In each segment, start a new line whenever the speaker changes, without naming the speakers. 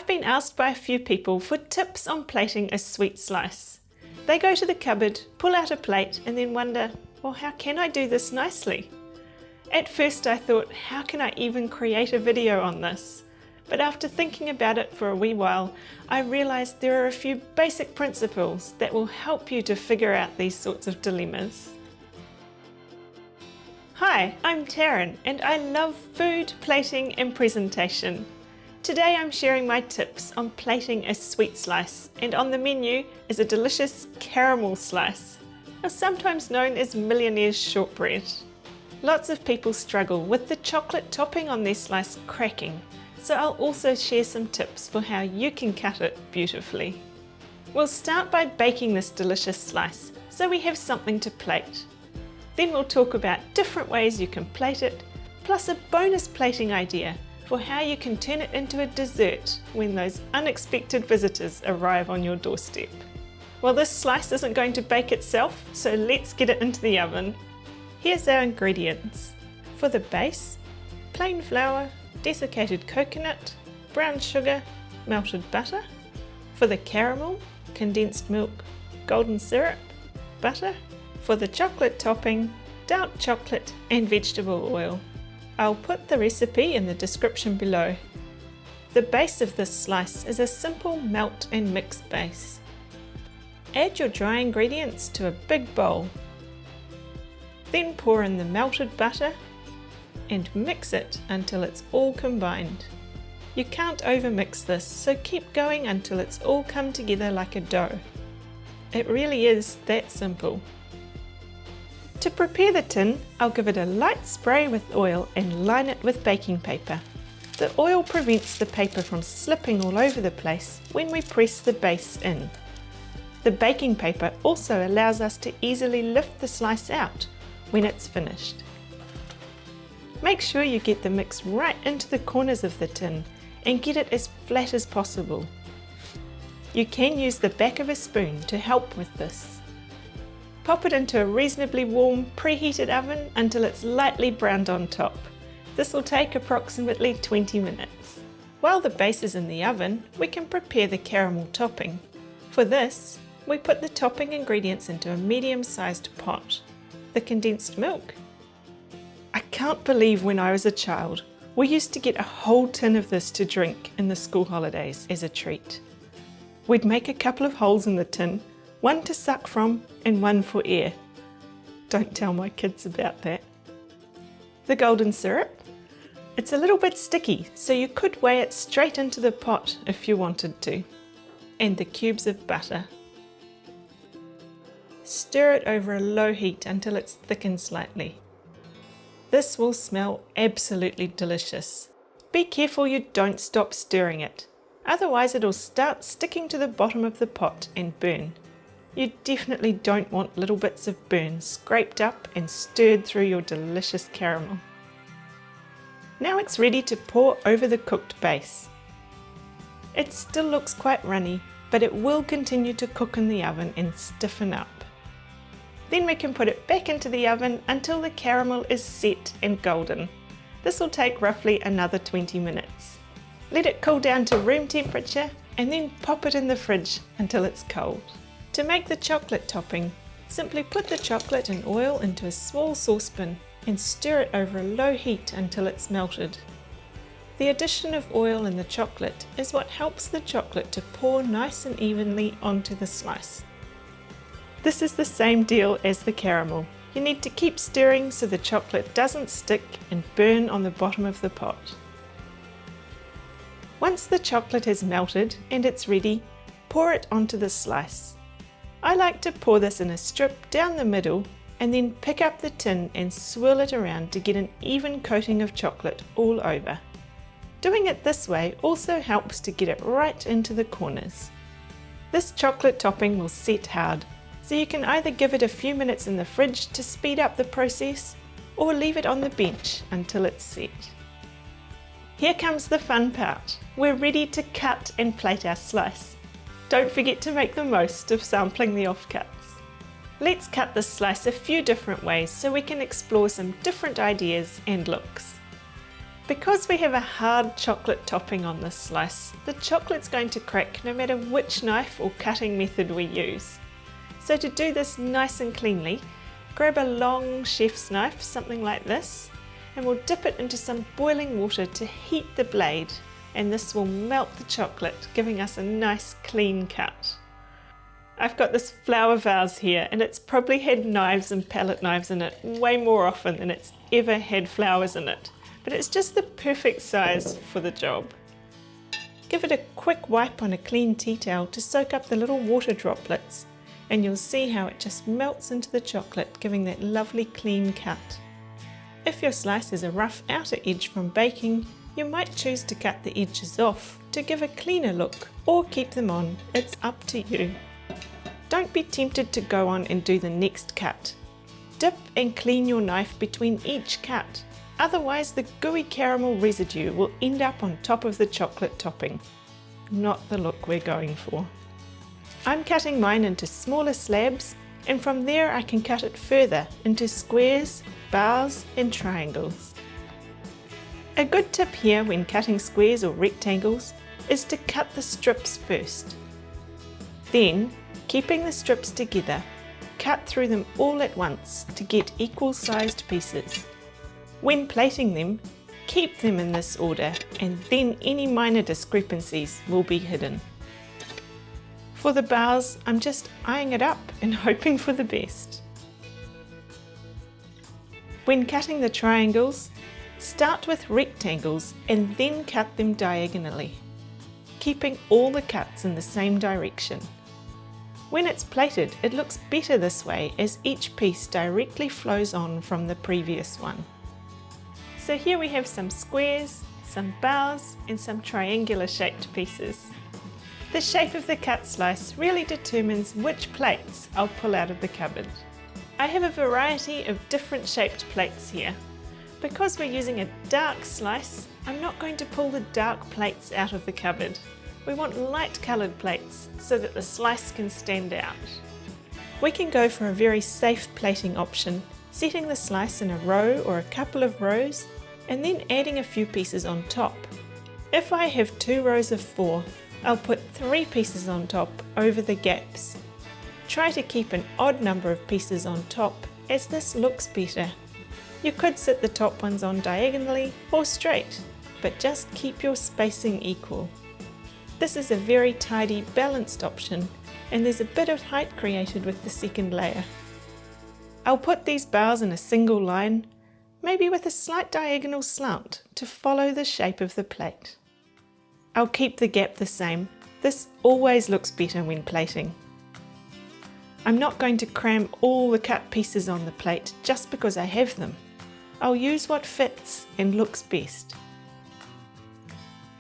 I've been asked by a few people for tips on plating a sweet slice. They go to the cupboard, pull out a plate and then wonder, well, how can I do this nicely? At first I thought, how can I even create a video on this? But after thinking about it for a wee while, I realised there are a few basic principles that will help you to figure out these sorts of dilemmas. Hi, I'm Taryn and I love food, plating and presentation. Today I'm sharing my tips on plating a sweet slice, and on the menu is a delicious caramel slice, or sometimes known as millionaire's shortbread. Lots of people struggle with the chocolate topping on their slice cracking, so I'll also share some tips for how you can cut it beautifully. We'll start by baking this delicious slice so we have something to plate. Then we'll talk about different ways you can plate it, plus a bonus plating idea for how you can turn it into a dessert when those unexpected visitors arrive on your doorstep. Well, this slice isn't going to bake itself, so let's get it into the oven. Here's our ingredients. For the base, plain flour, desiccated coconut, brown sugar, melted butter. For the caramel, condensed milk, golden syrup, butter. For the chocolate topping, dark chocolate and vegetable oil. I'll put the recipe in the description below. The base of this slice is a simple melt and mix base. Add your dry ingredients to a big bowl. Then pour in the melted butter and mix it until it's all combined. You can't overmix this, so keep going until it's all come together like a dough. It really is that simple. To prepare the tin, I'll give it a light spray with oil and line it with baking paper. The oil prevents the paper from slipping all over the place when we press the base in. The baking paper also allows us to easily lift the slice out when it's finished. Make sure you get the mix right into the corners of the tin and get it as flat as possible. You can use the back of a spoon to help with this. Pop it into a reasonably warm, preheated oven until it's lightly browned on top. This will take approximately 20 minutes. While the base is in the oven, we can prepare the caramel topping. For this, we put the topping ingredients into a medium-sized pot. The condensed milk. I can't believe when I was a child, we used to get a whole tin of this to drink in the school holidays as a treat. We'd make a couple of holes in the tin, one to suck from and one for air. Don't tell my kids about that. The golden syrup. It's a little bit sticky, so you could weigh it straight into the pot if you wanted to. And the cubes of butter. Stir it over a low heat until it's thickened slightly. This will smell absolutely delicious. Be careful you don't stop stirring it, otherwise it'll start sticking to the bottom of the pot and burn. You definitely don't want little bits of burn scraped up and stirred through your delicious caramel. Now it's ready to pour over the cooked base. It still looks quite runny, but it will continue to cook in the oven and stiffen up. Then we can put it back into the oven until the caramel is set and golden. This will take roughly another 20 minutes. Let it cool down to room temperature and then pop it in the fridge until it's cold. To make the chocolate topping, simply put the chocolate and oil into a small saucepan and stir it over a low heat until it's melted. The addition of oil in the chocolate is what helps the chocolate to pour nice and evenly onto the slice. This is the same deal as the caramel. You need to keep stirring so the chocolate doesn't stick and burn on the bottom of the pot. Once the chocolate has melted and it's ready, pour it onto the slice. I like to pour this in a strip down the middle and then pick up the tin and swirl it around to get an even coating of chocolate all over. Doing it this way also helps to get it right into the corners. This chocolate topping will set hard, so you can either give it a few minutes in the fridge to speed up the process or leave it on the bench until it's set. Here comes the fun part. We're ready to cut and plate our slice. Don't forget to make the most of sampling the offcuts. Let's cut this slice a few different ways so we can explore some different ideas and looks. Because we have a hard chocolate topping on this slice, the chocolate's going to crack no matter which knife or cutting method we use. So to do this nice and cleanly, grab a long chef's knife, something like this, and we'll dip it into some boiling water to heat the blade, and this will melt the chocolate, giving us a nice clean cut. I've got this flower vase here, and it's probably had knives and palette knives in it way more often than it's ever had flowers in it, but it's just the perfect size for the job. Give it a quick wipe on a clean tea towel to soak up the little water droplets, and you'll see how it just melts into the chocolate, giving that lovely clean cut. If your slice has a rough outer edge from baking, you might choose to cut the edges off to give a cleaner look, or keep them on, it's up to you. Don't be tempted to go on and do the next cut. Dip and clean your knife between each cut, otherwise the gooey caramel residue will end up on top of the chocolate topping. Not the look we're going for. I'm cutting mine into smaller slabs, and from there I can cut it further into squares, bars and triangles. A good tip here when cutting squares or rectangles is to cut the strips first. Then, keeping the strips together, cut through them all at once to get equal sized pieces. When plating them, keep them in this order, and then any minor discrepancies will be hidden. For the bars, I'm just eyeing it up and hoping for the best. When cutting the triangles, start with rectangles and then cut them diagonally, keeping all the cuts in the same direction. When it's plated, it looks better this way as each piece directly flows on from the previous one. So here we have some squares, some bars and some triangular shaped pieces. The shape of the cut slice really determines which plates I'll pull out of the cupboard. I have a variety of different shaped plates here. Because we're using a dark slice, I'm not going to pull the dark plates out of the cupboard. We want light coloured plates so that the slice can stand out. We can go for a very safe plating option, setting the slice in a row or a couple of rows and then adding a few pieces on top. If I have 2 rows of 4, I'll put 3 pieces on top over the gaps. Try to keep an odd number of pieces on top as this looks better. You could sit the top ones on diagonally or straight, but just keep your spacing equal. This is a very tidy, balanced option, and there's a bit of height created with the second layer. I'll put these bars in a single line, maybe with a slight diagonal slant to follow the shape of the plate. I'll keep the gap the same. This always looks better when plating. I'm not going to cram all the cut pieces on the plate just because I have them. I'll use what fits and looks best.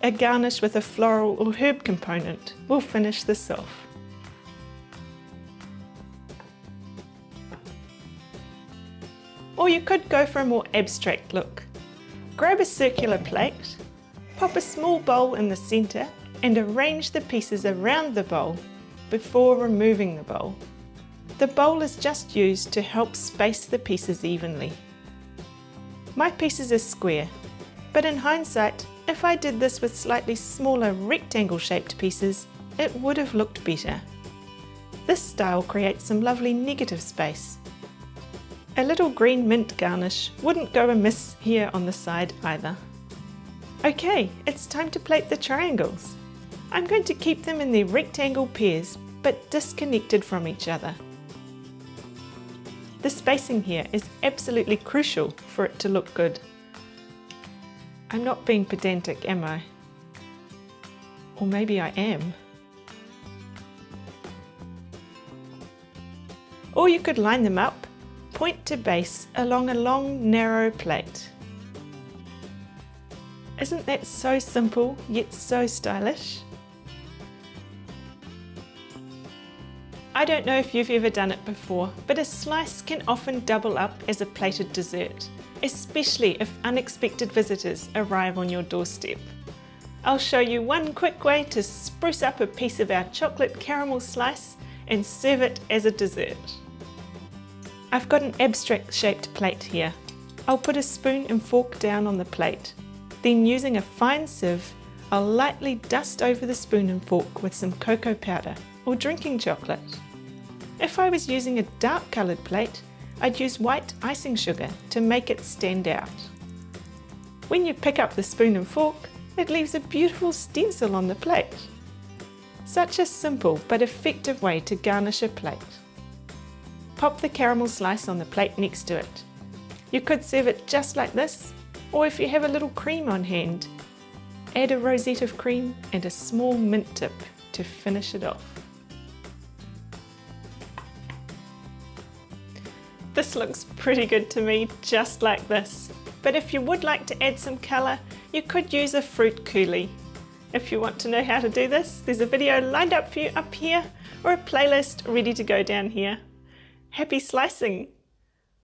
A garnish with a floral or herb component will finish this off. Or you could go for a more abstract look. Grab a circular plate, pop a small bowl in the centre and arrange the pieces around the bowl before removing the bowl. The bowl is just used to help space the pieces evenly. My pieces are square, but in hindsight, if I did this with slightly smaller rectangle shaped pieces, it would have looked better. This style creates some lovely negative space. A little green mint garnish wouldn't go amiss here on the side either. Okay, it's time to plate the triangles. I'm going to keep them in their rectangle pairs, but disconnected from each other. The spacing here is absolutely crucial for it to look good. I'm not being pedantic, am I? Or maybe I am. Or you could line them up, point to base along a long, narrow plate. Isn't that so simple, yet so stylish? I don't know if you've ever done it before, but a slice can often double up as a plated dessert, especially if unexpected visitors arrive on your doorstep. I'll show you one quick way to spruce up a piece of our chocolate caramel slice and serve it as a dessert. I've got an abstract shaped plate here. I'll put a spoon and fork down on the plate. Then using a fine sieve, I'll lightly dust over the spoon and fork with some cocoa powder or drinking chocolate. If I was using a dark coloured plate, I'd use white icing sugar to make it stand out. When you pick up the spoon and fork, it leaves a beautiful stencil on the plate. Such a simple but effective way to garnish a plate. Pop the caramel slice on the plate next to it. You could serve it just like this, or if you have a little cream on hand, add a rosette of cream and a small mint tip to finish it off. This looks pretty good to me, just like this. But if you would like to add some colour, you could use a fruit coulis. If you want to know how to do this, there's a video lined up for you up here or a playlist ready to go down here. Happy slicing!